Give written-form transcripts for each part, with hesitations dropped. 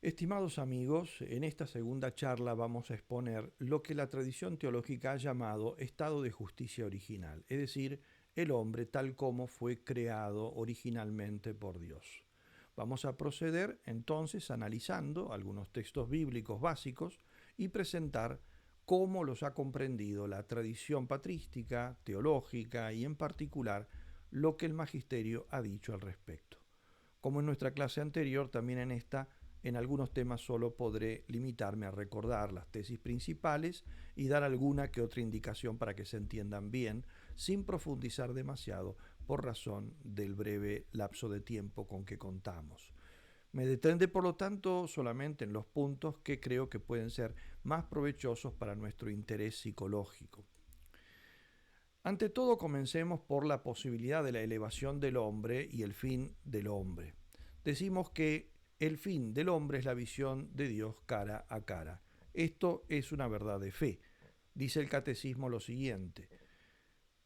Estimados amigos, en esta segunda charla vamos a exponer lo que la tradición teológica ha llamado estado de justicia original, es decir, el hombre tal como fue creado originalmente por Dios. Vamos a proceder entonces analizando algunos textos bíblicos básicos y presentar cómo los ha comprendido la tradición patrística, teológica y en particular lo que el magisterio ha dicho al respecto. Como en nuestra clase anterior, también en esta, en algunos temas solo podré limitarme a recordar las tesis principales y dar alguna que otra indicación para que se entiendan bien, sin profundizar demasiado por razón del breve lapso de tiempo con que contamos. Me detendré, por lo tanto, solamente en los puntos que creo que pueden ser más provechosos para nuestro interés psicológico. Ante todo, comencemos por la posibilidad de la elevación del hombre y el fin del hombre. Decimos que el fin del hombre es la visión de Dios cara a cara. Esto es una verdad de fe. Dice el catecismo lo siguiente: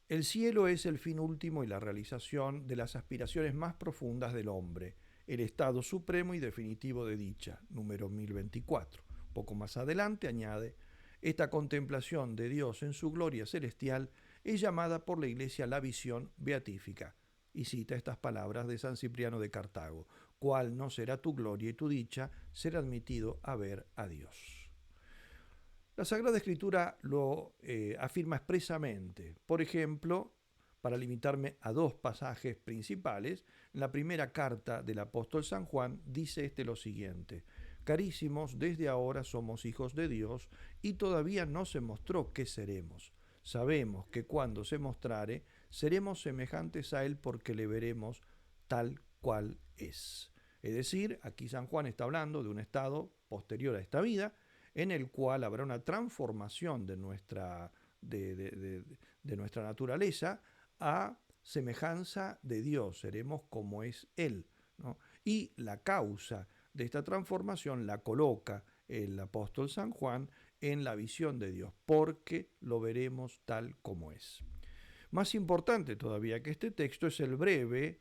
el cielo es el fin último y la realización de las aspiraciones más profundas del hombre, el estado supremo y definitivo de dicha, número 1024. Poco más adelante añade: esta contemplación de Dios en su gloria celestial es llamada por la Iglesia la visión beatífica. Y cita estas palabras de San Cipriano de Cartago: ¿cuál no será tu gloria y tu dicha ser admitido a ver a Dios? La Sagrada Escritura lo afirma expresamente. Por ejemplo, para limitarme a dos pasajes principales, en la primera carta del apóstol San Juan dice lo siguiente: carísimos, desde ahora somos hijos de Dios y todavía no se mostró qué seremos. Sabemos que cuando se mostrare, seremos semejantes a Él porque le veremos tal cual es. Es decir, aquí San Juan está hablando de un estado posterior a esta vida, en el cual habrá una transformación de nuestra naturaleza a semejanza de Dios, seremos como es Él, ¿no? Y la causa de esta transformación la coloca el apóstol San Juan en la visión de Dios, porque lo veremos tal como es. Más importante todavía que este texto es el breve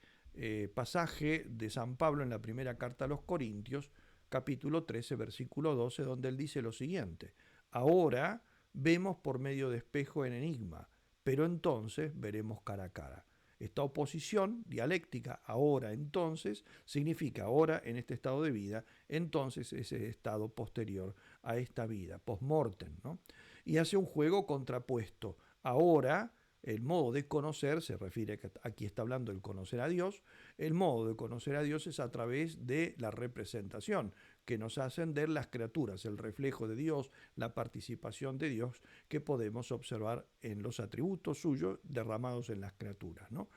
pasaje de San Pablo en la primera carta a los Corintios, capítulo 13, versículo 12, donde él dice lo siguiente: ahora vemos por medio de espejo en enigma, pero entonces veremos cara a cara. Esta oposición dialéctica, ahora, entonces, significa ahora en este estado de vida, entonces ese estado posterior a esta vida, post-mortem, ¿no? Y hace un juego contrapuesto. Ahora, el modo de conocer, se refiere, aquí está hablando del conocer a Dios, el modo de conocer a Dios es a través de la representación que nos hacen ver las criaturas, el reflejo de Dios, la participación de Dios que podemos observar en los atributos suyos derramados en las criaturas, ¿no?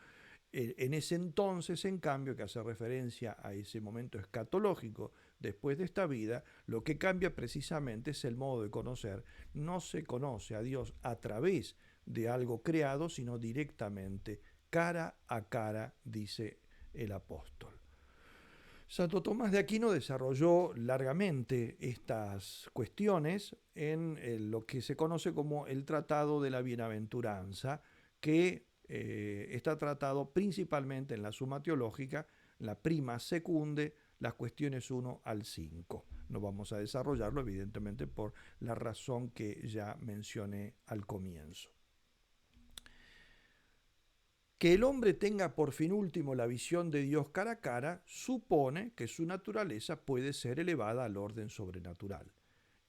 En ese entonces, en cambio, que hace referencia a ese momento escatológico después de esta vida, lo que cambia precisamente es el modo de conocer. No se conoce a Dios a través de algo creado, sino directamente, cara a cara, dice el apóstol. Santo Tomás de Aquino desarrolló largamente estas cuestiones en lo que se conoce como el Tratado de la Bienaventuranza, que está tratado principalmente en la Suma Teológica, la Prima Secunde, las cuestiones 1 al 5. No vamos a desarrollarlo, evidentemente, por la razón que ya mencioné al comienzo. Que el hombre tenga por fin último la visión de Dios cara a cara supone que su naturaleza puede ser elevada al orden sobrenatural.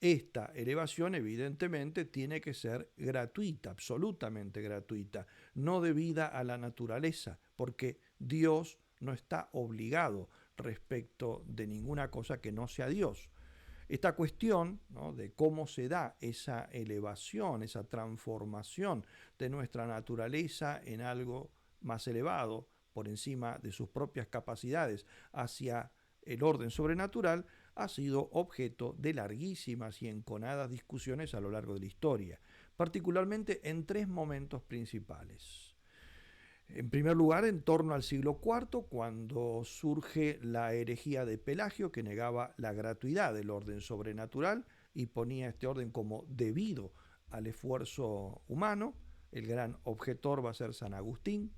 Esta elevación evidentemente tiene que ser gratuita, absolutamente gratuita, no debida a la naturaleza, porque Dios no está obligado respecto de ninguna cosa que no sea Dios. Esta cuestión, ¿no?, de cómo se da esa elevación, esa transformación de nuestra naturaleza en algo más elevado, por encima de sus propias capacidades, hacia el orden sobrenatural, ha sido objeto de larguísimas y enconadas discusiones a lo largo de la historia, particularmente en tres momentos principales. En primer lugar, en torno al siglo IV, cuando surge la herejía de Pelagio, que negaba la gratuidad del orden sobrenatural y ponía este orden como debido al esfuerzo humano. El gran objetor va a ser San Agustín.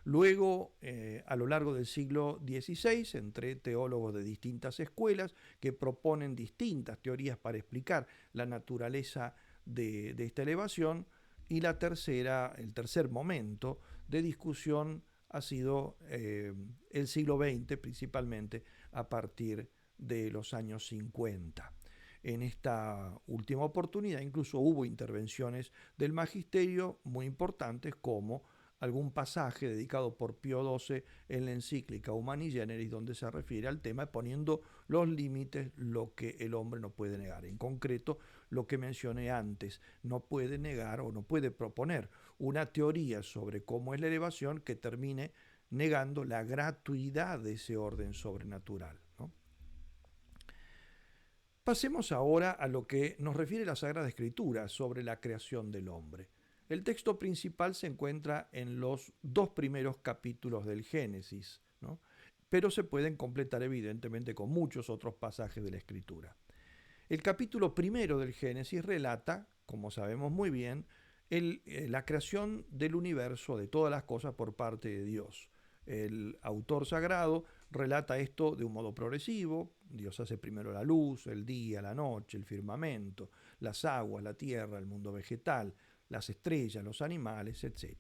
Luego, a lo largo del siglo XVI, entre teólogos de distintas escuelas que proponen distintas teorías para explicar la naturaleza de esta elevación, y el tercer momento de discusión ha sido el siglo XX, principalmente a partir de los años 50. En esta última oportunidad incluso hubo intervenciones del magisterio muy importantes, como algún pasaje dedicado por Pío XII en la encíclica Humani Generis, donde se refiere al tema poniendo los límites, lo que el hombre no puede negar. En concreto, lo que mencioné antes, no puede negar o no puede proponer una teoría sobre cómo es la elevación que termine negando la gratuidad de ese orden sobrenatural, ¿no? Pasemos ahora a lo que nos refiere la Sagrada Escritura sobre la creación del hombre. El texto principal se encuentra en los 2 primeros capítulos del Génesis, ¿no? Pero se pueden completar evidentemente con muchos otros pasajes de la Escritura. El capítulo primero del Génesis relata, como sabemos muy bien, la creación del universo, de todas las cosas por parte de Dios. El autor sagrado relata esto de un modo progresivo. Dios hace primero la luz, el día, la noche, el firmamento, las aguas, la tierra, el mundo vegetal, las estrellas, los animales, etc.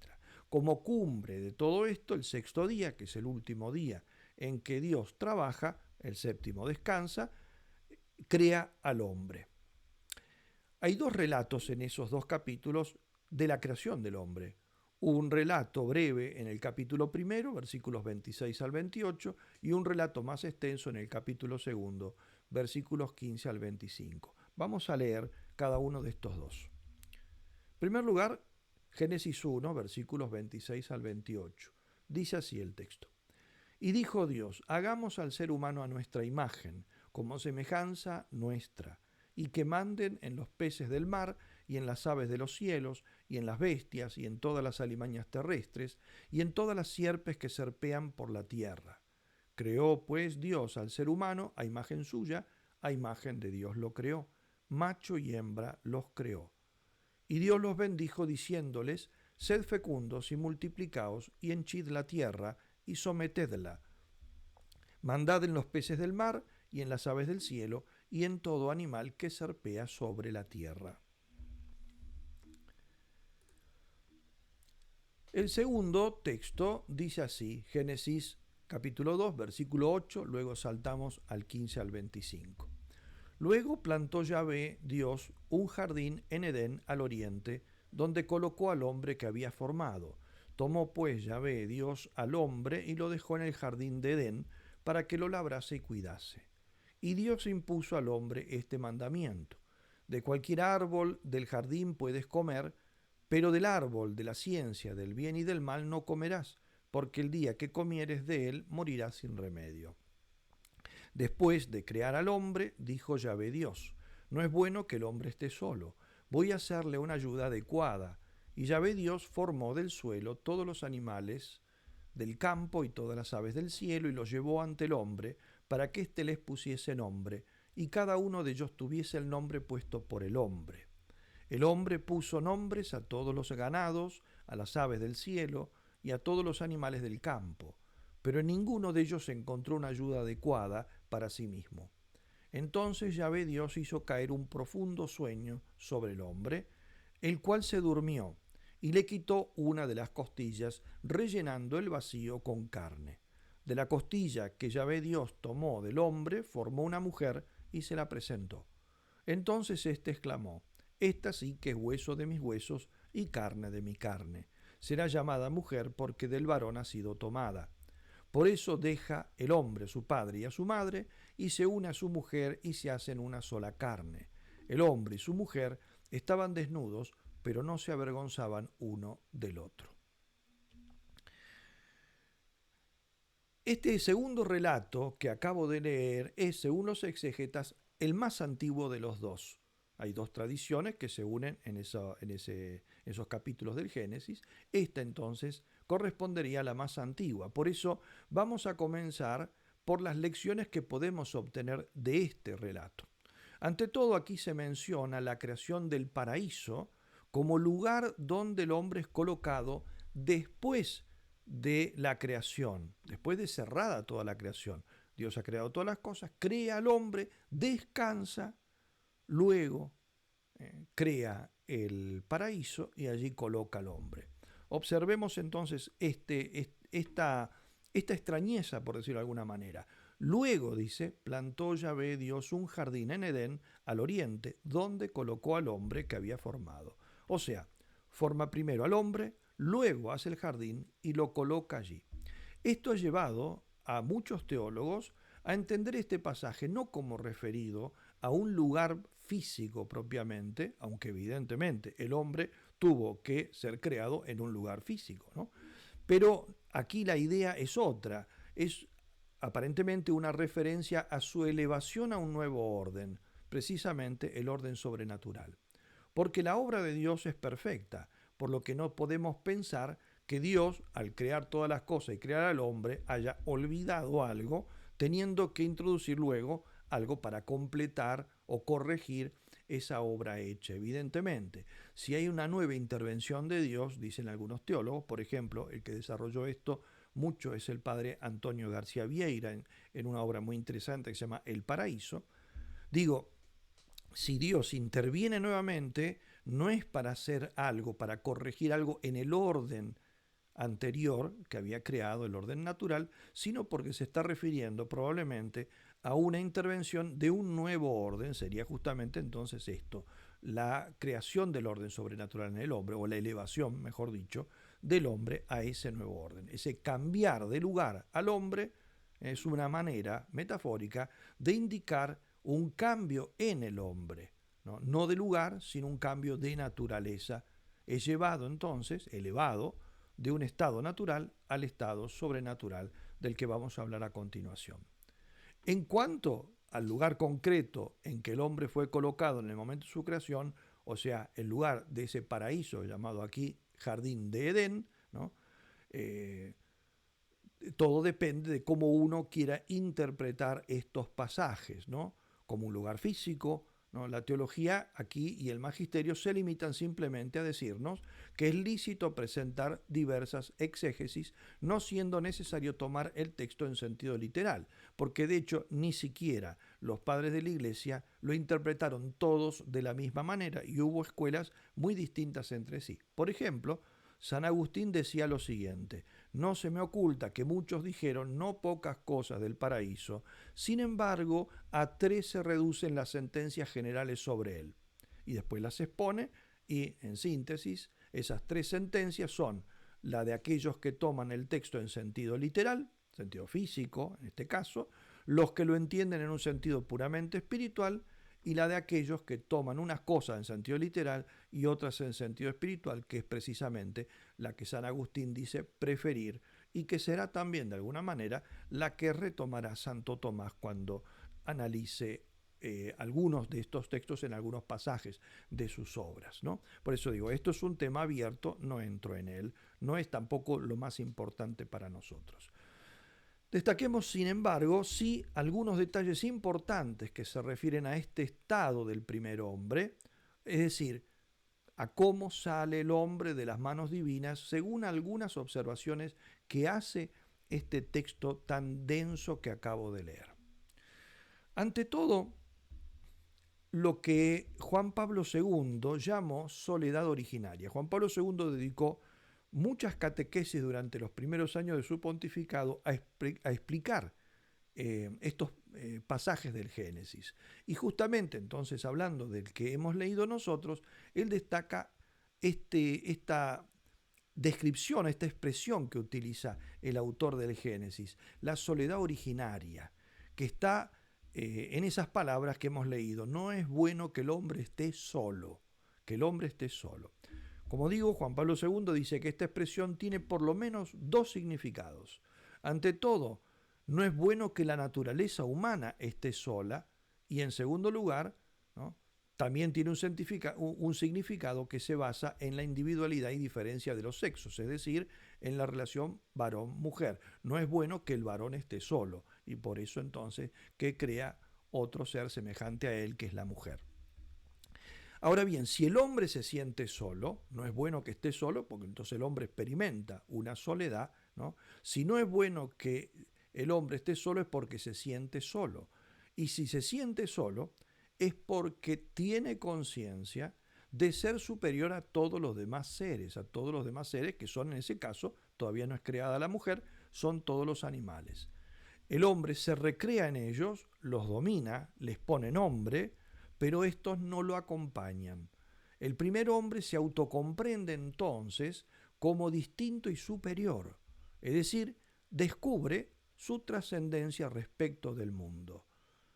Como cumbre de todo esto, el sexto día, que es el último día en que Dios trabaja, el séptimo descansa, crea al hombre. Hay 2 relatos en esos 2 capítulos de la creación del hombre. Un relato breve en el capítulo primero, versículos 26 al 28, y un relato más extenso en el capítulo segundo, versículos 15 al 25. Vamos a leer cada uno de estos 2. En primer lugar, Génesis 1, versículos 26 al 28. Dice así el texto. Y dijo Dios, hagamos al ser humano a nuestra imagen, como semejanza nuestra, y que manden en los peces del mar, y en las aves de los cielos, y en las bestias, y en todas las alimañas terrestres, y en todas las sierpes que serpean por la tierra. Creó pues Dios al ser humano a imagen suya, a imagen de Dios lo creó, macho y hembra los creó. Y Dios los bendijo diciéndoles, sed fecundos y multiplicaos, y henchid la tierra, y sometedla. Mandad en los peces del mar, y en las aves del cielo, y en todo animal que serpea sobre la tierra. El segundo texto dice así, Génesis capítulo 2, versículo 8, luego saltamos al 15 al 25. Luego plantó Yahvé, Dios, un jardín en Edén al oriente, donde colocó al hombre que había formado. Tomó pues Yahvé, Dios, al hombre y lo dejó en el jardín de Edén para que lo labrase y cuidase. Y Dios impuso al hombre este mandamiento. De cualquier árbol del jardín puedes comer, pero del árbol de la ciencia del bien y del mal no comerás, porque el día que comieres de él morirás sin remedio. Después de crear al hombre, dijo Yahvé Dios, no es bueno que el hombre esté solo, voy a hacerle una ayuda adecuada. Y Yahvé Dios formó del suelo todos los animales del campo y todas las aves del cielo y los llevó ante el hombre para que éste les pusiese nombre, y cada uno de ellos tuviese el nombre puesto por el hombre. El hombre puso nombres a todos los ganados, a las aves del cielo y a todos los animales del campo, pero en ninguno de ellos encontró una ayuda adecuada para sí mismo. Entonces Yahvé Dios hizo caer un profundo sueño sobre el hombre, el cual se durmió, y le quitó una de las costillas, rellenando el vacío con carne. De la costilla que Yahvé Dios tomó del hombre, formó una mujer y se la presentó. Entonces éste exclamó, esta sí que es hueso de mis huesos y carne de mi carne. Será llamada mujer porque del varón ha sido tomada. Por eso deja el hombre a su padre y a su madre, y se une a su mujer y se hacen una sola carne. El hombre y su mujer estaban desnudos, pero no se avergonzaban uno del otro. Este segundo relato que acabo de leer es, según los exegetas, el más antiguo de los 2. Hay 2 tradiciones que se unen en esos capítulos del Génesis. Esta entonces correspondería a la más antigua. Por eso vamos a comenzar por las lecciones que podemos obtener de este relato. Ante todo, aquí se menciona la creación del paraíso como lugar donde el hombre es colocado después de la creación, después de cerrada toda la creación. Dios ha creado todas las cosas, crea al hombre, descansa, luego crea el paraíso y allí coloca al hombre. Observemos entonces esta extrañeza, por decirlo de alguna manera. Luego, dice, plantó Yahvé Dios un jardín en Edén, al oriente, donde colocó al hombre que había formado. O sea, forma primero al hombre, luego hace el jardín y lo coloca allí. Esto ha llevado a muchos teólogos a entender este pasaje no como referido a un lugar físico propiamente, aunque evidentemente el hombre tuvo que ser creado en un lugar físico, ¿no? Pero aquí la idea es otra, es aparentemente una referencia a su elevación a un nuevo orden, precisamente el orden sobrenatural. Porque la obra de Dios es perfecta, por lo que no podemos pensar que Dios, al crear todas las cosas y crear al hombre, haya olvidado algo, teniendo que introducir luego algo para completar o corregir esa obra hecha. Evidentemente, si hay una nueva intervención de Dios, dicen algunos teólogos, por ejemplo, el que desarrolló esto mucho es el padre Antonio García Vieira en una obra muy interesante que se llama El Paraíso. Digo, si Dios interviene nuevamente, no es para hacer algo, para corregir algo en el orden anterior que había creado, el orden natural, sino porque se está refiriendo probablemente a una intervención de un nuevo orden, sería justamente entonces esto, la creación del orden sobrenatural en el hombre, o la elevación, mejor dicho, del hombre a ese nuevo orden. Ese cambiar de lugar al hombre es una manera metafórica de indicar un cambio en el hombre, no de lugar, sino un cambio de naturaleza. Es llevado entonces, elevado, de un estado natural al estado sobrenatural del que vamos a hablar a continuación. En cuanto al lugar concreto en que el hombre fue colocado en el momento de su creación, o sea, el lugar de ese paraíso llamado aquí Jardín de Edén, ¿no? Todo depende de cómo uno quiera interpretar estos pasajes, ¿no? Como un lugar físico, ¿no? La teología aquí y el magisterio se limitan simplemente a decirnos que es lícito presentar diversas exégesis, no siendo necesario tomar el texto en sentido literal, porque de hecho ni siquiera los padres de la Iglesia lo interpretaron todos de la misma manera y hubo escuelas muy distintas entre sí. Por ejemplo, San Agustín decía lo siguiente: no se me oculta que muchos dijeron no pocas cosas del paraíso, sin embargo, a 3 se reducen las sentencias generales sobre él. Y después las expone y, en síntesis, esas 3 sentencias son la de aquellos que toman el texto en sentido literal, sentido físico en este caso, los que lo entienden en un sentido puramente espiritual, y la de aquellos que toman unas cosas en sentido literal y otras en sentido espiritual, que es precisamente la que San Agustín dice preferir y que será también de alguna manera la que retomará Santo Tomás cuando analice algunos de estos textos en algunos pasajes de sus obras, ¿no? Por eso digo, esto es un tema abierto, no entro en él, no es tampoco lo más importante para nosotros. Destaquemos, sin embargo, sí algunos detalles importantes que se refieren a este estado del primer hombre, es decir, a cómo sale el hombre de las manos divinas, según algunas observaciones que hace este texto tan denso que acabo de leer. Ante todo, lo que Juan Pablo II llamó soledad originaria. Juan Pablo II dedicó muchas catequesis durante los primeros años de su pontificado a explicar estos pasajes del Génesis. Y justamente entonces, hablando del que hemos leído nosotros, él destaca esta descripción, esta expresión que utiliza el autor del Génesis, la soledad originaria, que está en esas palabras que hemos leído. No es bueno que el hombre esté solo, que el hombre esté solo. Como digo, Juan Pablo II dice que esta expresión tiene por lo menos 2 significados. Ante todo, no es bueno que la naturaleza humana esté sola, y en segundo lugar, ¿no?, también tiene un significado que se basa en la individualidad y diferencia de los sexos, es decir, en la relación varón-mujer. No es bueno que el varón esté solo, y por eso entonces que crea otro ser semejante a él, que es la mujer. Ahora bien, si el hombre se siente solo, no es bueno que esté solo, porque entonces el hombre experimenta una soledad, ¿no? Si no es bueno que el hombre esté solo es porque se siente solo. Y si se siente solo es porque tiene conciencia de ser superior a todos los demás seres, que son en ese caso, todavía no es creada la mujer, son todos los animales. El hombre se recrea en ellos, los domina, les pone nombre, pero estos no lo acompañan. El primer hombre se autocomprende entonces como distinto y superior, es decir, descubre su trascendencia respecto del mundo.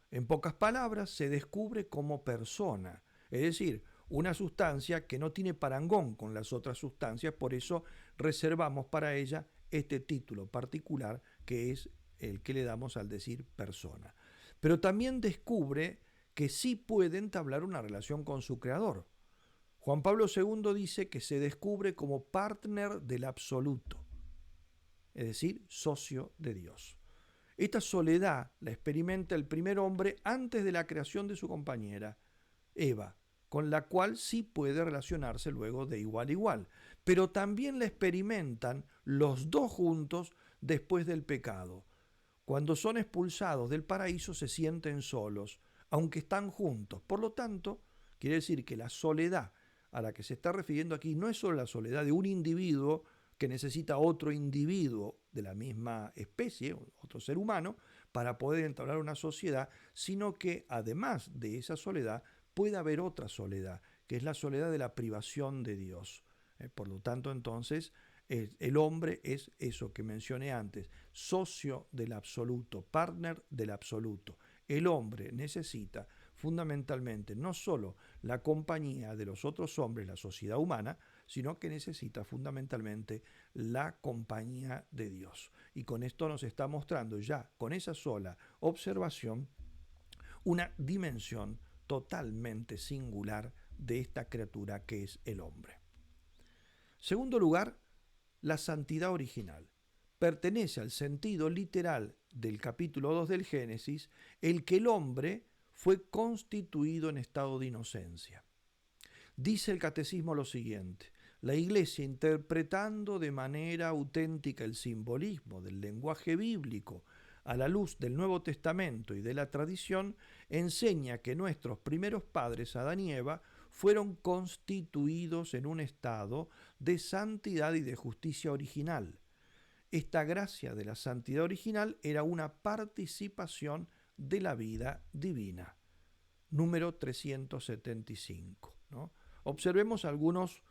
En pocas palabras, se descubre como persona, es decir, una sustancia que no tiene parangón con las otras sustancias, por eso reservamos para ella este título particular que es el que le damos al decir persona. Pero también descubre que sí puede entablar una relación con su creador. Juan Pablo II dice que se descubre como partner del absoluto, es decir, socio de Dios. Esta soledad la experimenta el primer hombre antes de la creación de su compañera, Eva, con la cual sí puede relacionarse luego de igual a igual. Pero también la experimentan los dos juntos después del pecado. Cuando son expulsados del paraíso se sienten solos, aunque están juntos. Por lo tanto, quiere decir que la soledad a la que se está refiriendo aquí no es solo la soledad de un individuo que necesita otro individuo de la misma especie, otro ser humano, para poder entablar una sociedad, sino que además de esa soledad puede haber otra soledad, que es la soledad de la privación de Dios. Por lo tanto, entonces, el hombre es eso que mencioné antes, socio del absoluto, partner del absoluto. El hombre necesita fundamentalmente no solo la compañía de los otros hombres, la sociedad humana, sino que necesita fundamentalmente la compañía de Dios. Y con esto nos está mostrando ya, con esa sola observación, una dimensión totalmente singular de esta criatura que es el hombre. Segundo lugar, la santidad original. Pertenece al sentido literal del capítulo 2 del Génesis, el que el hombre fue constituido en estado de inocencia. Dice el catecismo lo siguiente: la Iglesia, interpretando de manera auténtica el simbolismo del lenguaje bíblico a la luz del Nuevo Testamento y de la tradición, enseña que nuestros primeros padres, Adán y Eva, fueron constituidos en un estado de santidad y de justicia original. Esta gracia de la santidad original era una participación de la vida divina. Número 375. ¿No? Observemos algunos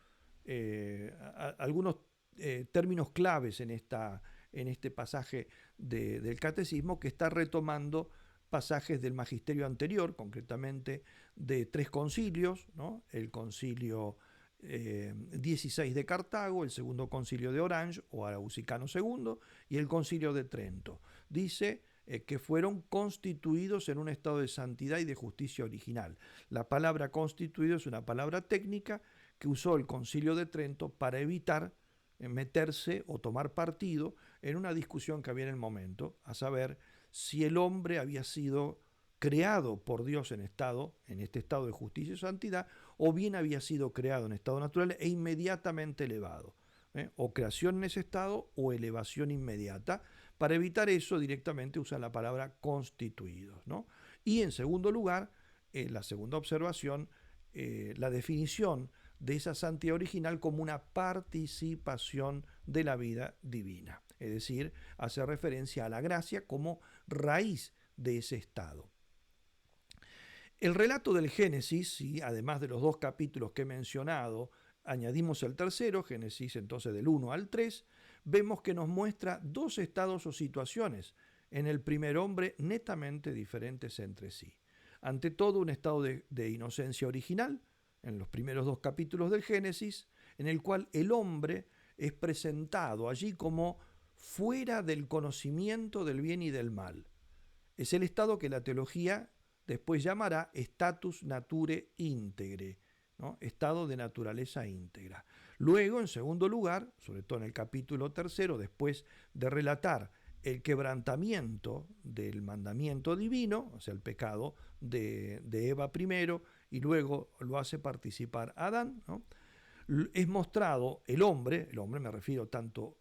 términos claves en este pasaje del catecismo, que está retomando pasajes del magisterio anterior, concretamente de 3 concilios, ¿no? El concilio 16 de Cartago, el segundo concilio de Orange o Araucano II y el concilio de Trento. Dice que fueron constituidos en un estado de santidad y de justicia original. La palabra constituido es una palabra técnica que usó el concilio de Trento para evitar meterse o tomar partido en una discusión que había en el momento, a saber si el hombre había sido creado por Dios en este estado de justicia y santidad, o bien había sido creado en estado natural e inmediatamente elevado. O creación en ese estado o elevación inmediata. Para evitar eso, directamente usan la palabra constituidos, ¿no? Y en segundo lugar, la segunda observación, la definición de esa santidad original como una participación de la vida divina. Es decir, hace referencia a la gracia como raíz de ese estado. El relato del Génesis, y además de los 2 capítulos que he mencionado, añadimos el tercero, Génesis entonces del 1 al 3, vemos que nos muestra 2 estados o situaciones en el primer hombre netamente diferentes entre sí. Ante todo, un estado de inocencia original, en los primeros 2 capítulos del Génesis, en el cual el hombre es presentado allí como fuera del conocimiento del bien y del mal. Es el estado que la teología después llamará status nature integre, ¿no? Estado de naturaleza íntegra. Luego, en segundo lugar, sobre todo en el capítulo 3, después de relatar el quebrantamiento del mandamiento divino, o sea, el pecado de Eva primero y luego lo hace participar a Adán, ¿no? Es mostrado el hombre me refiero tanto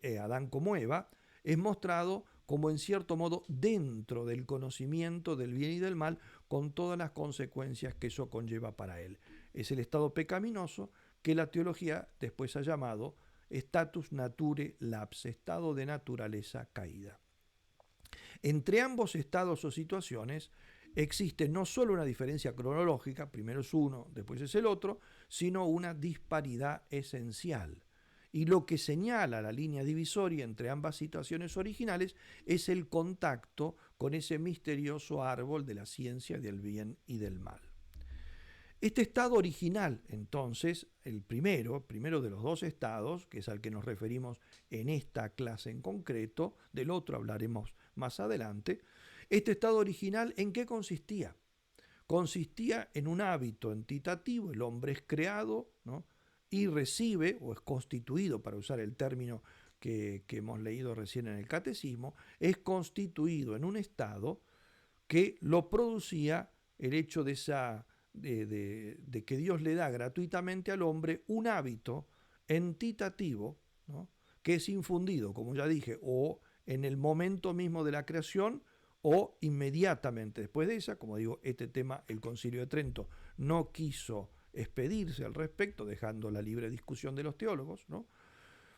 a Adán como Eva, es mostrado como en cierto modo dentro del conocimiento del bien y del mal, con todas las consecuencias que eso conlleva para él. Es el estado pecaminoso que la teología después ha llamado status nature lapse, estado de naturaleza caída. Entre ambos estados o situaciones existe no solo una diferencia cronológica, primero es uno, después es el otro, sino una disparidad esencial. Y lo que señala la línea divisoria entre ambas situaciones originales es el contacto con ese misterioso árbol de la ciencia del bien y del mal. Este estado original, entonces, el primero de los dos estados, que es al que nos referimos en esta clase en concreto, del otro hablaremos más adelante, este estado original, ¿en qué consistía? Consistía en un hábito entitativo, el hombre es creado, ¿no? Y recibe, o es constituido, para usar el término que hemos leído recién en el catecismo, es constituido en un estado que lo producía el hecho de que Dios le da gratuitamente al hombre un hábito entitativo, ¿no? Que es infundido, como ya dije, o en el momento mismo de la creación o inmediatamente después de esa. Como digo, este tema el Concilio de Trento no quiso expedirse al respecto, dejando la libre discusión de los teólogos, ¿no?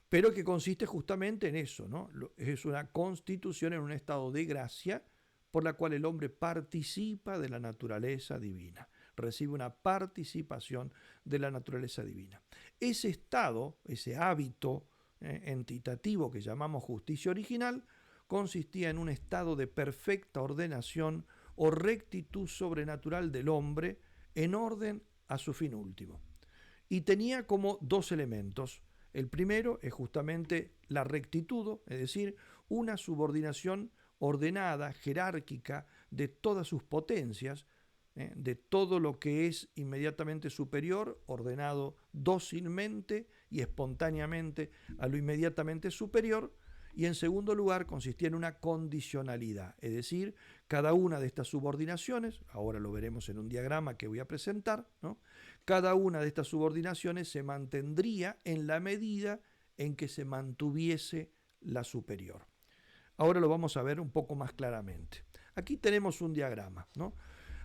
Pero que consiste justamente en eso, ¿no? Es una constitución en un estado de gracia por la cual el hombre participa de la naturaleza divina, recibe una participación de la naturaleza divina. Ese estado, ese hábito entitativo que llamamos justicia original, consistía en un estado de perfecta ordenación o rectitud sobrenatural del hombre en orden a su fin último. Y tenía como dos elementos. El primero es justamente la rectitud, es decir, una subordinación ordenada, jerárquica, de todas sus potencias, de todo lo que es inmediatamente superior, ordenado dócilmente y espontáneamente a lo inmediatamente superior. Y en segundo lugar consistía en una condicionalidad, es decir, cada una de estas subordinaciones, ahora lo veremos en un diagrama que voy a presentar, ¿no? Cada una de estas subordinaciones se mantendría en la medida en que se mantuviese la superior. Ahora lo vamos a ver un poco más claramente. Aquí tenemos un diagrama, ¿no?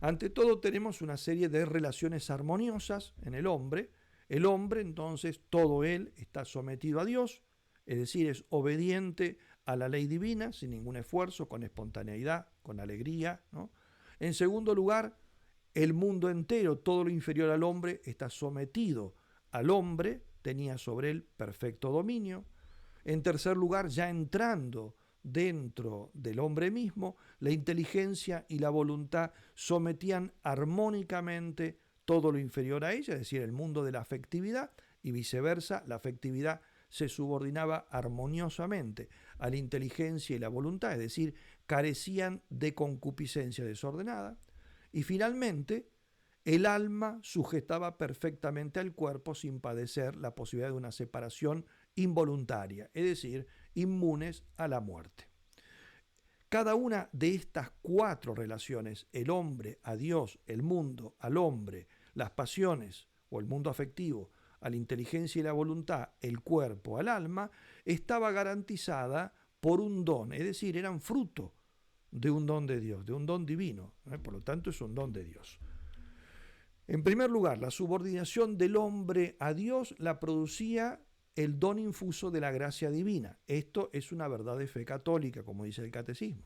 Ante todo tenemos una serie de relaciones armoniosas en el hombre. El hombre, entonces, todo él está sometido a Dios, es decir, es obediente a la ley divina, sin ningún esfuerzo, con espontaneidad, con alegría, ¿no? En segundo lugar, el mundo entero, todo lo inferior al hombre, está sometido al hombre, tenía sobre él perfecto dominio. En tercer lugar, ya entrando dentro del hombre mismo, la inteligencia y la voluntad sometían armónicamente todo lo inferior a ella, es decir, el mundo de la afectividad, y viceversa, la afectividad se subordinaba armoniosamente a la inteligencia y la voluntad, es decir, carecían de concupiscencia desordenada. Y finalmente, el alma sujetaba perfectamente al cuerpo sin padecer la posibilidad de una separación involuntaria, es decir, inmunes a la muerte. Cada una de estas cuatro relaciones, el hombre a Dios, el mundo al hombre, las pasiones o el mundo afectivo, a la inteligencia y la voluntad, el cuerpo al alma, estaba garantizada por un don, es decir, eran fruto de un don de Dios, de un don divino, por lo tanto es un don de Dios. En primer lugar, la subordinación del hombre a Dios la producía el don infuso de la gracia divina. Esto es una verdad de fe católica, como dice el catecismo.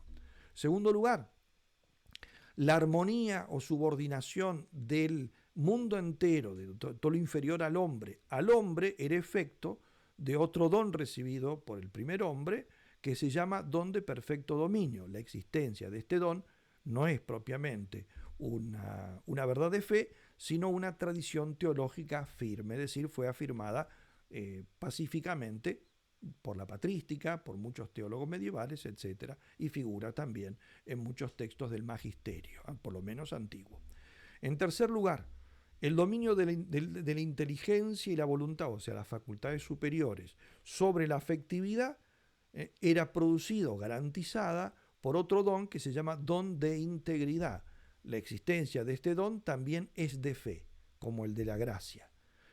Segundo lugar, la armonía o subordinación del mundo entero, de todo lo inferior al hombre era efecto de otro don recibido por el primer hombre, que se llama don de perfecto dominio. La existencia de este don no es propiamente una verdad de fe, sino una tradición teológica firme, es decir, fue afirmada pacíficamente por la patrística, por muchos teólogos medievales, etc., y figura también en muchos textos del magisterio, por lo menos antiguo. En tercer lugar, el dominio de la inteligencia y la voluntad, o sea, las facultades superiores, sobre la afectividad, era producido, garantizada, por otro don que se llama don de integridad. la existencia de este don también es de fe, como el de la gracia.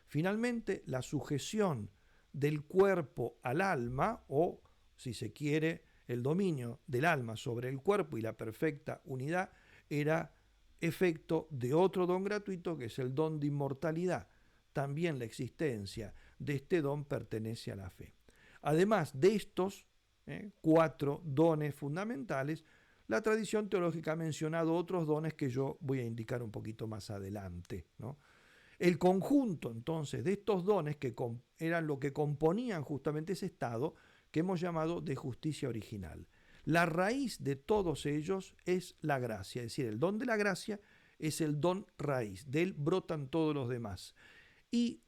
Finalmente, la sujeción del cuerpo al alma, o, si se quiere, el dominio del alma sobre el cuerpo y la perfecta unidad, era efecto de otro don gratuito, que es el don de inmortalidad. También la existencia de este don pertenece a la fe. Además de estos 4 dones fundamentales, la tradición teológica ha mencionado otros dones que yo voy a indicar un poquito más adelante, ¿no? El conjunto entonces de estos dones que eran lo que componían justamente ese estado que hemos llamado de justicia original. La raíz de todos ellos es la gracia, es decir, el don de la gracia es el don raíz, de él brotan todos los demás. Y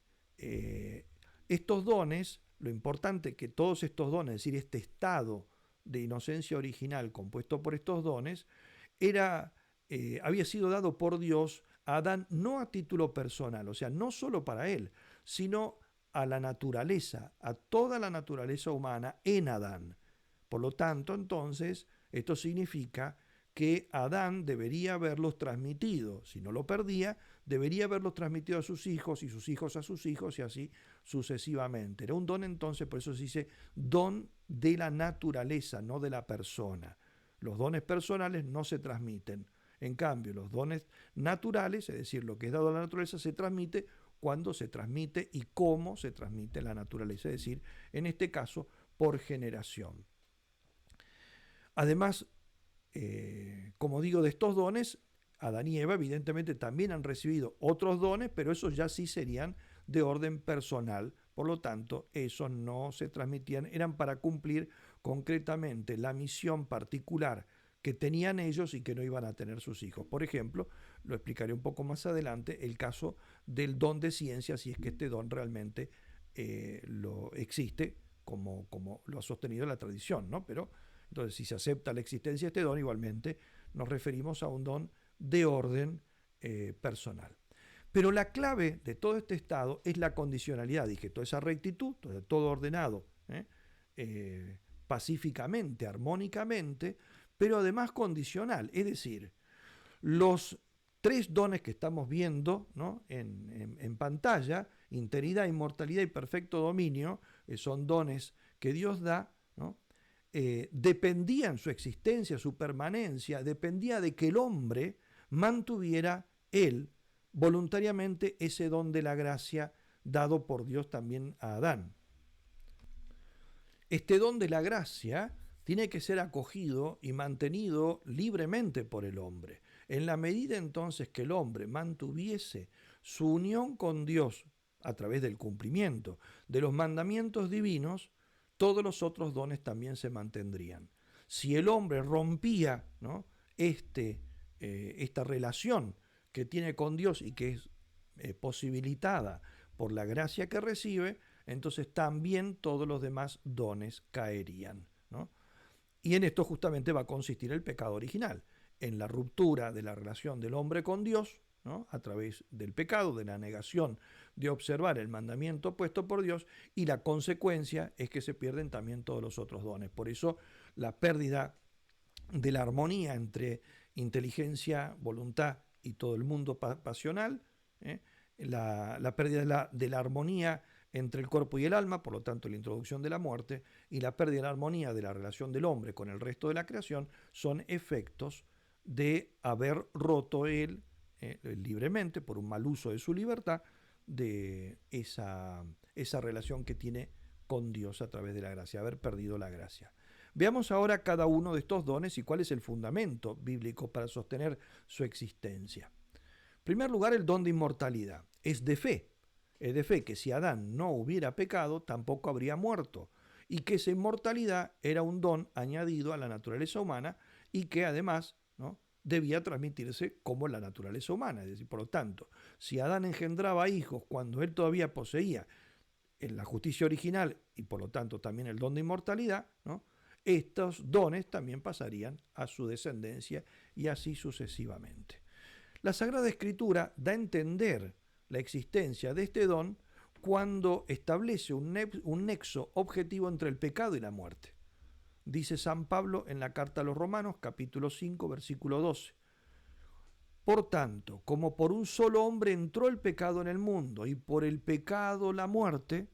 estos dones, lo importante es que todos estos dones, es decir, este estado de inocencia original compuesto por estos dones, había sido dado por Dios a Adán no a título personal, o sea, no solo para él, sino a la naturaleza, a toda la naturaleza humana en Adán. Por lo tanto, entonces, esto significa que Adán debería haberlos transmitido. Si no lo perdía, debería haberlos transmitido a sus hijos y sus hijos a sus hijos y así sucesivamente. Era un don entonces, por eso se dice don de la naturaleza, no de la persona. Los dones personales no se transmiten. En cambio, los dones naturales, es decir, lo que es dado a la naturaleza, se transmite cuando se transmite y cómo se transmite la naturaleza, es decir, en este caso, por generación. Además, como digo, de estos dones, Adán y Eva evidentemente también han recibido otros dones, pero esos ya sí serían de orden personal. Por lo tanto, esos no se transmitían, eran para cumplir concretamente la misión particular que tenían ellos y que no iban a tener sus hijos. Por ejemplo, lo explicaré un poco más adelante, el caso del don de ciencia, si es que este don realmente lo existe, como lo ha sostenido la tradición, ¿no? Pero entonces, si se acepta la existencia de este don, igualmente nos referimos a un don de orden personal. Pero la clave de todo este estado es la condicionalidad. Dije, toda esa rectitud, todo ordenado pacíficamente, armónicamente, pero además condicional. Es decir, los 3 dones que estamos viendo, ¿no?, en pantalla, integridad, inmortalidad y perfecto dominio, son dones que Dios da, ¿no?, dependían su existencia, su permanencia, dependía de que el hombre mantuviera él voluntariamente ese don de la gracia dado por Dios también a Adán. Este don de la gracia tiene que ser acogido y mantenido libremente por el hombre. En la medida entonces que el hombre mantuviese su unión con Dios a través del cumplimiento de los mandamientos divinos, todos los otros dones también se mantendrían. Si el hombre rompía, ¿no?, esta relación que tiene con Dios y que es posibilitada por la gracia que recibe, entonces también todos los demás dones caerían, ¿no? Y en esto justamente va a consistir el pecado original, en la ruptura de la relación del hombre con Dios, ¿no?, a través del pecado, de la negación de observar el mandamiento puesto por Dios, y la consecuencia es que se pierden también todos los otros dones. Por eso la pérdida de la armonía entre inteligencia, voluntad y todo el mundo pasional, la pérdida de la armonía entre el cuerpo y el alma, por lo tanto la introducción de la muerte, y la pérdida de la armonía de la relación del hombre con el resto de la creación, son efectos de haber roto él libremente, por un mal uso de su libertad, de esa relación que tiene con Dios a través de la gracia, haber perdido la gracia. Veamos ahora cada uno de estos dones y cuál es el fundamento bíblico para sostener su existencia. En primer lugar, el don de inmortalidad. Es de fe que si Adán no hubiera pecado, tampoco habría muerto, y que esa inmortalidad era un don añadido a la naturaleza humana y que además, ¿no?, debía transmitirse como la naturaleza humana. Es decir, por lo tanto, si Adán engendraba hijos cuando él todavía poseía en la justicia original y por lo tanto también el don de inmortalidad, ¿no?, estos dones también pasarían a su descendencia y así sucesivamente. La Sagrada Escritura da a entender la existencia de este don cuando establece un nexo objetivo entre el pecado y la muerte. Dice San Pablo en la carta a los Romanos, capítulo 5, versículo 12. Por tanto, como por un solo hombre entró el pecado en el mundo, y por el pecado la muerte,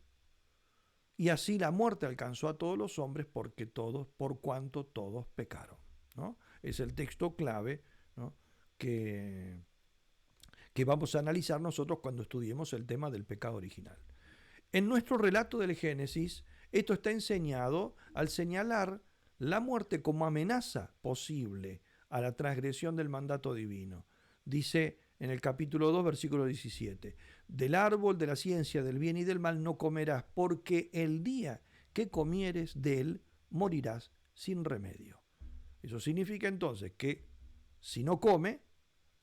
y así la muerte alcanzó a todos los hombres porque todos, por cuanto todos pecaron, ¿no? Es el texto clave, ¿no? que, que vamos a analizar nosotros cuando estudiemos el tema del pecado original. En nuestro relato del Génesis, esto está enseñado al señalar la muerte como amenaza posible a la transgresión del mandato divino. Dice en el capítulo 2, versículo 17, del árbol de la ciencia del bien y del mal no comerás, porque el día que comieres de él morirás sin remedio. Eso significa entonces que si no come,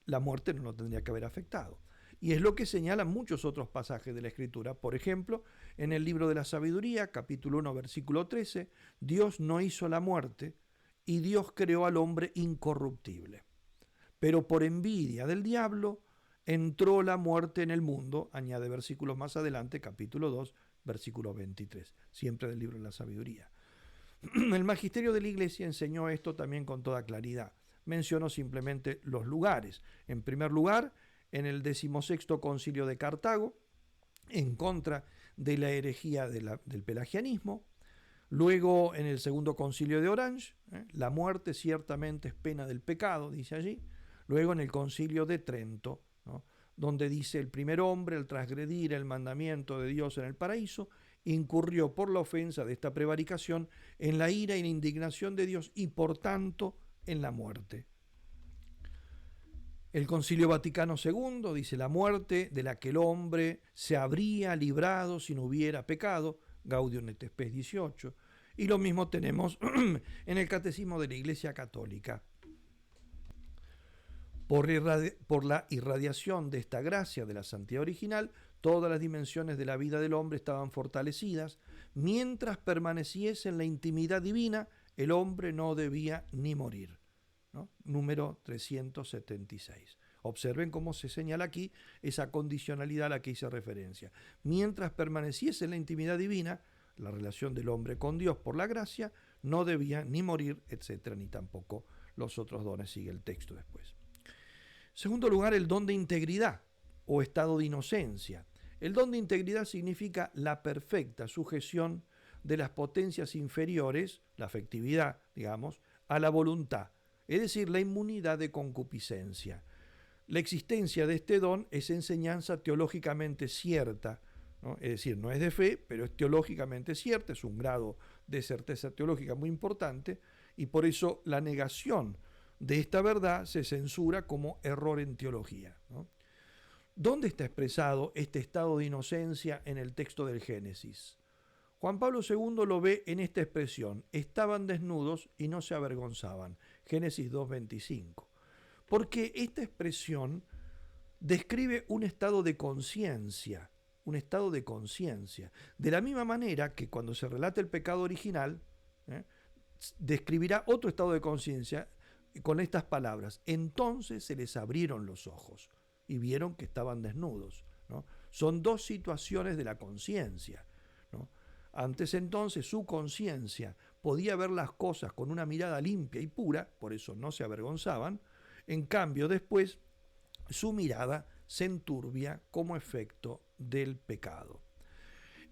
la muerte no lo tendría que haber afectado. Y es lo que señalan muchos otros pasajes de la Escritura. Por ejemplo, en el libro de la Sabiduría, capítulo 1, versículo 13, Dios no hizo la muerte y Dios creó al hombre incorruptible. Pero por envidia del diablo entró la muerte en el mundo, añade versículos más adelante, capítulo 2, versículo 23, siempre del libro de la Sabiduría. El magisterio de la Iglesia enseñó esto también con toda claridad. Menciono simplemente los lugares. En primer lugar, en el 16º Concilio de Cartago, en contra de la herejía del pelagianismo. Luego, en el Segundo Concilio de Orange, la muerte ciertamente es pena del pecado, dice allí. Luego, en el Concilio de Trento, ¿no? Donde dice: el primer hombre, al transgredir el mandamiento de Dios en el paraíso, incurrió por la ofensa de esta prevaricación en la ira y la indignación de Dios y por tanto en la muerte. El Concilio Vaticano II dice: la muerte de la que el hombre se habría librado si no hubiera pecado, Gaudium et Spes 18. Y lo mismo tenemos en el Catecismo de la Iglesia Católica. Por la irradiación de esta gracia de la santidad original, todas las dimensiones de la vida del hombre estaban fortalecidas. Mientras permaneciese en la intimidad divina, el hombre no debía ni morir, ¿no? Número 376. Observen cómo se señala aquí esa condicionalidad a la que hice referencia. Mientras permaneciese en la intimidad divina, la relación del hombre con Dios por la gracia, no debía ni morir, etcétera, ni tampoco los otros dones, sigue el texto después. Segundo lugar, el don de integridad o estado de inocencia. El don de integridad significa la perfecta sujeción de las potencias inferiores, la afectividad, digamos, a la voluntad, es decir, la inmunidad de concupiscencia. La existencia de este don es enseñanza teológicamente cierta, ¿no? Es decir, no es de fe, pero es teológicamente cierta, es un grado de certeza teológica muy importante, y por eso la negación de esta verdad se censura como error en teología, ¿no? ¿Dónde está expresado este estado de inocencia en el texto del Génesis? Juan Pablo II lo ve en esta expresión: estaban desnudos y no se avergonzaban. Génesis 2:25. Porque esta expresión describe un estado de conciencia, un estado de conciencia. De la misma manera que cuando se relata el pecado original, describirá otro estado de conciencia con estas palabras: entonces se les abrieron los ojos y vieron que estaban desnudos, ¿no? Son dos situaciones de la conciencia, ¿no? Antes entonces su conciencia podía ver las cosas con una mirada limpia y pura, por eso no se avergonzaban. En cambio, después su mirada se enturbia como efecto del pecado.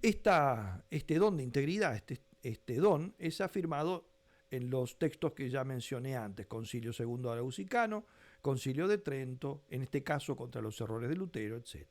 Este don de integridad, este don es afirmado en los textos que ya mencioné antes: Concilio II Arausicano, Concilio de Trento, en este caso contra los errores de Lutero, etc.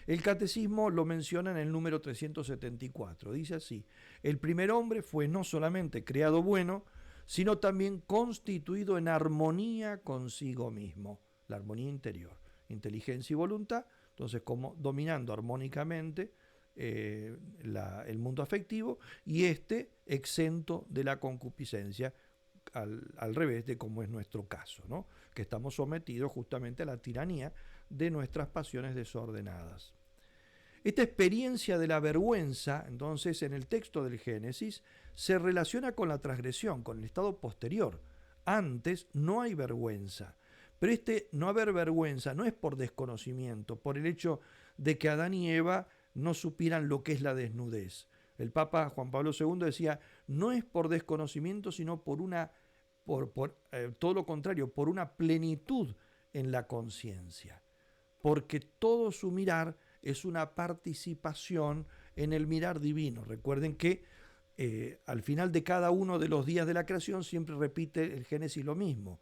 El Catecismo lo menciona en el número 374. Dice así: el primer hombre fue no solamente creado bueno, sino también constituido en armonía consigo mismo, la armonía interior, inteligencia y voluntad. Entonces, como dominando armónicamente el mundo afectivo, y exento de la concupiscencia, al revés de como es nuestro caso, ¿no? Que estamos sometidos justamente a la tiranía de nuestras pasiones desordenadas. Esta experiencia de la vergüenza, entonces, en el texto del Génesis, se relaciona con la transgresión, con el estado posterior. Antes no hay vergüenza, pero no haber vergüenza no es por desconocimiento, por el hecho de que Adán y Eva no supieran lo que es la desnudez. El Papa Juan Pablo II decía: no es por desconocimiento, sino por todo lo contrario, por una plenitud en la conciencia, porque todo su mirar es una participación en el mirar divino. Recuerden que al final de cada uno de los días de la creación siempre repite el Génesis lo mismo.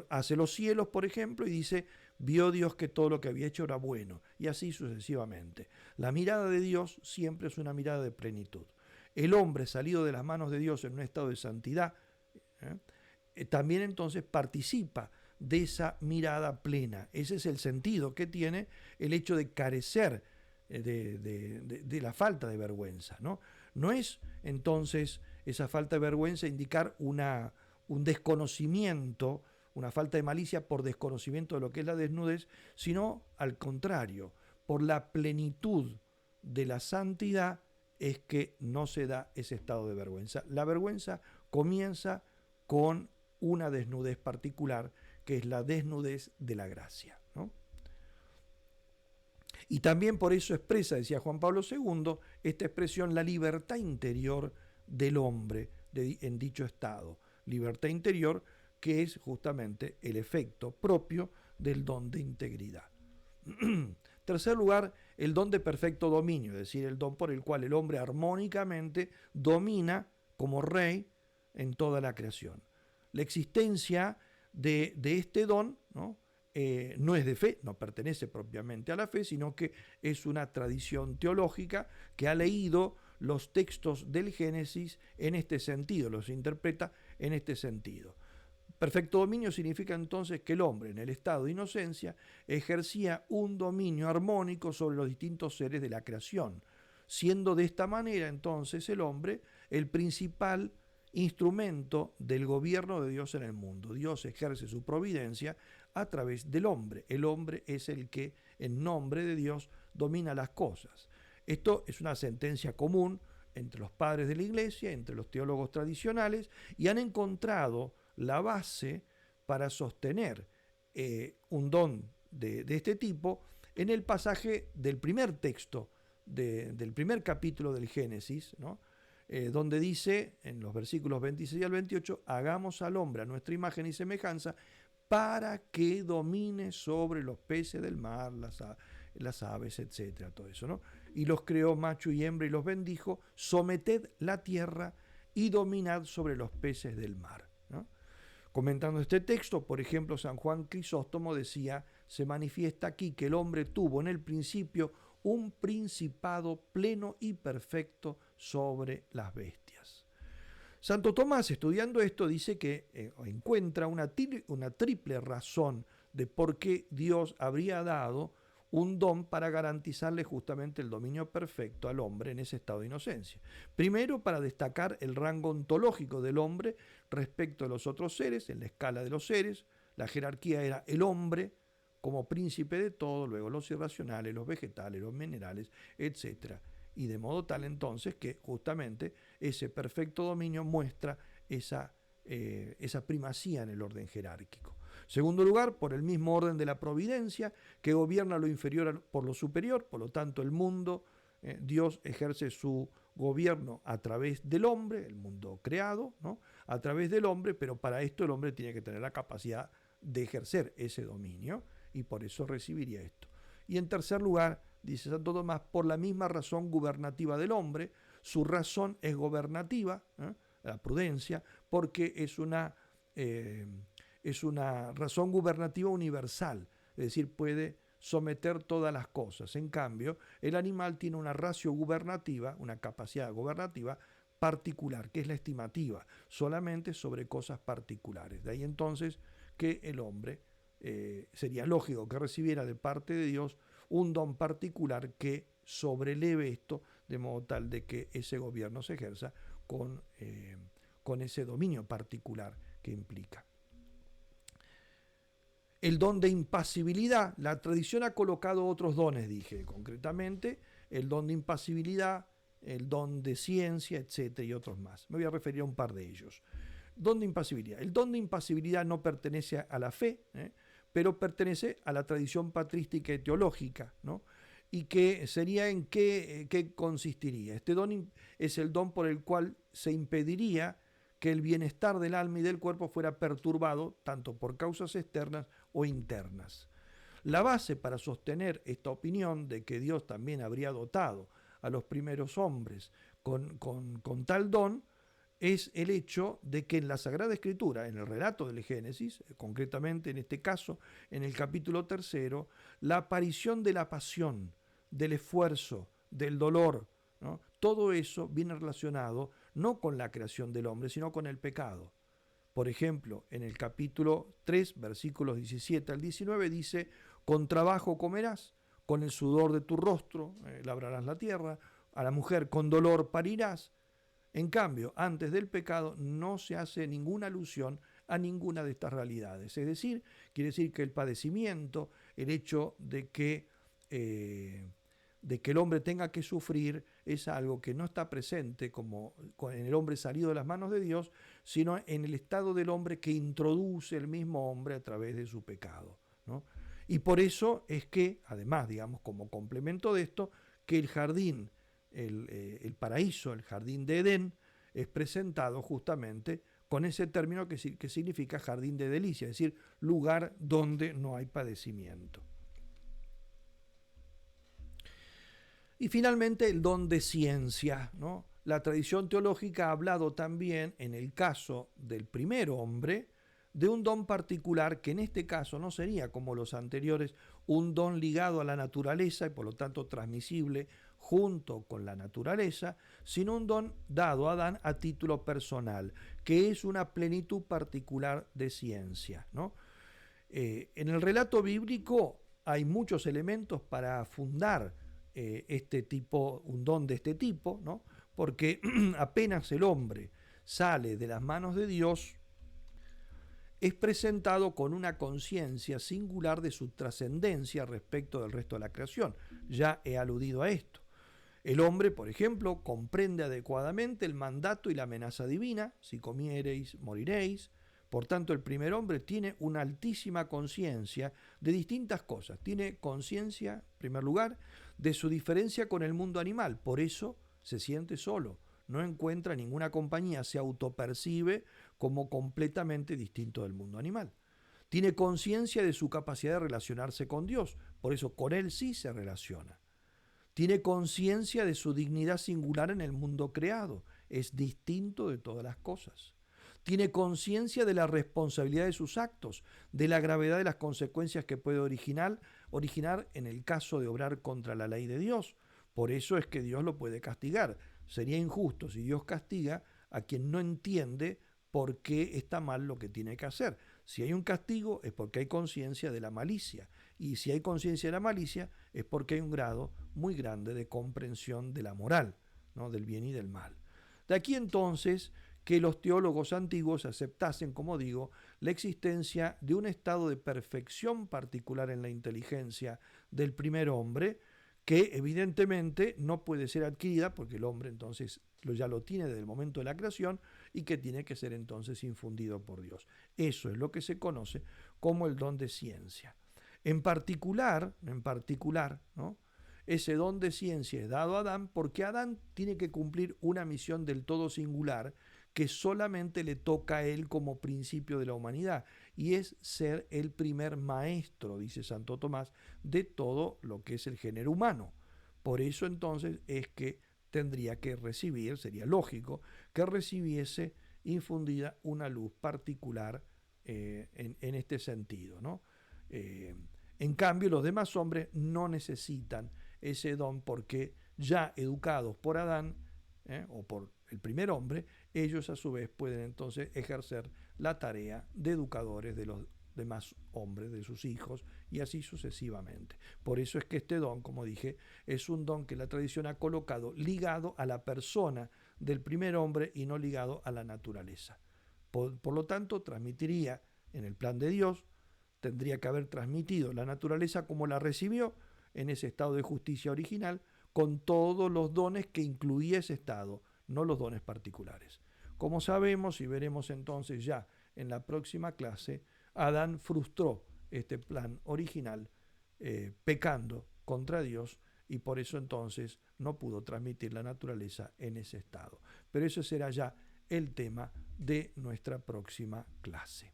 Hace los cielos, por ejemplo, y dice, vio Dios que todo lo que había hecho era bueno, y así sucesivamente. La mirada de Dios siempre es una mirada de plenitud. El hombre salido de las manos de Dios en un estado de santidad, también entonces participa de esa mirada plena. Ese es el sentido que tiene el hecho de carecer de la falta de vergüenza, ¿no? No es entonces esa falta de vergüenza indicar un desconocimiento, una falta de malicia por desconocimiento de lo que es la desnudez, sino al contrario, por la plenitud de la santidad es que no se da ese estado de vergüenza. La vergüenza comienza con una desnudez particular, que es la desnudez de la gracia, ¿no? Y también por eso expresa, decía Juan Pablo II, esta expresión, la libertad interior del hombre en dicho estado. Libertad interior que es justamente el efecto propio del don de integridad. Tercer lugar, el don de perfecto dominio, es decir, el don por el cual el hombre armónicamente domina como rey en toda la creación. La existencia de este don, ¿no? No es de fe, no pertenece propiamente a la fe, sino que es una tradición teológica que ha leído los textos del Génesis en este sentido, los interpreta en este sentido. Perfecto dominio significa entonces que el hombre en el estado de inocencia ejercía un dominio armónico sobre los distintos seres de la creación, siendo de esta manera entonces el hombre el principal instrumento del gobierno de Dios en el mundo. Dios ejerce su providencia a través del hombre. El hombre es el que, en nombre de Dios, domina las cosas. Esto es una sentencia común entre los padres de la Iglesia, entre los teólogos tradicionales, y han encontrado la base para sostener un don de este tipo en el pasaje del primer texto, del primer capítulo del Génesis, ¿no? Donde dice, en los versículos 26 al 28, hagamos al hombre a nuestra imagen y semejanza para que domine sobre los peces del mar, las aves, etcétera, todo eso, ¿no? Y los creó macho y hembra y los bendijo, someted la tierra y dominad sobre los peces del mar, ¿no? Comentando este texto, por ejemplo, San Juan Crisóstomo decía, se manifiesta aquí que el hombre tuvo en el principio un principado pleno y perfecto sobre las bestias. Santo Tomás, estudiando esto, dice que encuentra una triple razón de por qué Dios habría dado un don para garantizarle justamente el dominio perfecto al hombre en ese estado de inocencia. Primero, para destacar el rango ontológico del hombre respecto a los otros seres, en la escala de los seres. La jerarquía era el hombre como príncipe de todo, luego los irracionales, los vegetales, los minerales, etc. Y de modo tal entonces que justamente ese perfecto dominio muestra esa primacía en el orden jerárquico. Segundo lugar, por el mismo orden de la providencia, que gobierna lo inferior por lo superior, por lo tanto el mundo, Dios ejerce su gobierno a través del hombre, el mundo creado, ¿no? A través del hombre, pero para esto el hombre tiene que tener la capacidad de ejercer ese dominio, y por eso recibiría esto. Y en tercer lugar, dice Santo Tomás, por la misma razón gubernativa del hombre, su razón es gobernativa, la prudencia, porque es una razón gubernativa universal, es decir, puede someter todas las cosas. En cambio, el animal tiene una ratio gubernativa, una capacidad gobernativa particular, que es la estimativa, solamente sobre cosas particulares. De ahí entonces que el hombre sería lógico que recibiera de parte de Dios un don particular que sobreleve esto, de modo tal de que ese gobierno se ejerza con ese dominio particular que implica. El don de impasibilidad, la tradición ha colocado otros dones, dije, concretamente el don de impasibilidad, el don de ciencia, etcétera, y otros más. Me voy a referir a un par de ellos. Don de impasibilidad. El don de impasibilidad no pertenece a la fe, pero pertenece a la tradición patrística y teológica, ¿no? Y que sería en qué consistiría. Este don es el don por el cual se impediría que el bienestar del alma y del cuerpo fuera perturbado tanto por causas externas o internas. La base para sostener esta opinión de que Dios también habría dotado a los primeros hombres con tal don es el hecho de que en la Sagrada Escritura, en el relato del Génesis, concretamente en este caso, en el capítulo 3, la aparición de la pasión, del esfuerzo, del dolor, ¿no? Todo eso viene relacionado no con la creación del hombre, sino con el pecado. Por ejemplo, en el capítulo 3, versículos 17 al 19, dice: con trabajo comerás, con el sudor de tu rostro labrarás la tierra, a la mujer con dolor parirás. En cambio, antes del pecado no se hace ninguna alusión a ninguna de estas realidades. Es decir, quiere decir que el padecimiento, el hecho de que el hombre tenga que sufrir, es algo que no está presente como en el hombre salido de las manos de Dios, sino en el estado del hombre que introduce el mismo hombre a través de su pecado, ¿no? Y por eso es que, además, digamos, como complemento de esto, que el jardín, el paraíso, el jardín de Edén, es presentado justamente con ese término que significa jardín de delicia, es decir, lugar donde no hay padecimiento. Y finalmente el don de ciencia, ¿no? La tradición teológica ha hablado también, en el caso del primer hombre, de un don particular que en este caso no sería como los anteriores un don ligado a la naturaleza y por lo tanto transmisible junto con la naturaleza, sino un don dado a Adán a título personal, que es una plenitud particular de ciencia, ¿no? En el relato bíblico hay muchos elementos para fundar un don de este tipo, ¿no? Porque apenas el hombre sale de las manos de Dios, es presentado con una conciencia singular de su trascendencia respecto del resto de la creación. Ya he aludido a esto. El hombre, por ejemplo, comprende adecuadamente el mandato y la amenaza divina: si comiereis, moriréis. Por tanto, el primer hombre tiene una altísima conciencia de distintas cosas. Tiene conciencia, en primer lugar, de su diferencia con el mundo animal. Por eso se siente solo. No encuentra ninguna compañía, se autopercibe como completamente distinto del mundo animal. Tiene conciencia de su capacidad de relacionarse con Dios. Por eso con Él sí se relaciona. Tiene conciencia de su dignidad singular en el mundo creado. Es distinto de todas las cosas. Tiene conciencia de la responsabilidad de sus actos, de la gravedad de las consecuencias que puede originar en el caso de obrar contra la ley de Dios. Por eso es que Dios lo puede castigar. Sería injusto si Dios castiga a quien no entiende por qué está mal lo que tiene que hacer. Si hay un castigo es porque hay conciencia de la malicia. Y si hay conciencia de la malicia es porque hay un grado muy grande de comprensión de la moral, ¿no? Del bien y del mal. De aquí entonces que los teólogos antiguos aceptasen, como digo, la existencia de un estado de perfección particular en la inteligencia del primer hombre, que evidentemente no puede ser adquirida porque el hombre entonces ya lo tiene desde el momento de la creación y que tiene que ser entonces infundido por Dios. Eso es lo que se conoce como el don de ciencia. En particular, ¿no? Ese don de ciencia es dado a Adán porque Adán tiene que cumplir una misión del todo singular que solamente le toca a él como principio de la humanidad, y es ser el primer maestro, dice Santo Tomás, de todo lo que es el género humano. Por eso entonces es que tendría que recibir, sería lógico, que recibiese infundida una luz particular en este sentido, ¿no? En cambio, los demás hombres no necesitan ese don porque ya educados por Adán o por el primer hombre, ellos a su vez pueden entonces ejercer la tarea de educadores de los demás hombres, de sus hijos, y así sucesivamente. Por eso es que este don, como dije, es un don que la tradición ha colocado ligado a la persona del primer hombre y no ligado a la naturaleza. Por lo tanto, transmitiría en el plan de Dios, tendría que haber transmitido la naturaleza como la recibió en ese estado de justicia original, con todos los dones que incluía ese estado, no los dones particulares. Como sabemos y veremos entonces ya en la próxima clase, Adán frustró este plan original pecando contra Dios y por eso entonces no pudo transmitir la naturaleza en ese estado. Pero eso será ya el tema de nuestra próxima clase.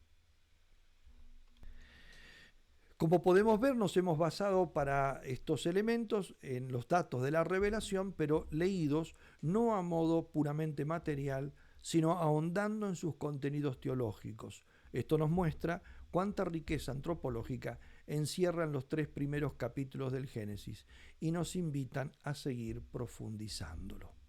Como podemos ver, nos hemos basado para estos elementos en los datos de la revelación, pero leídos no a modo puramente material, sino ahondando en sus contenidos teológicos. Esto nos muestra cuánta riqueza antropológica encierran los 3 primeros capítulos del Génesis y nos invitan a seguir profundizándolo.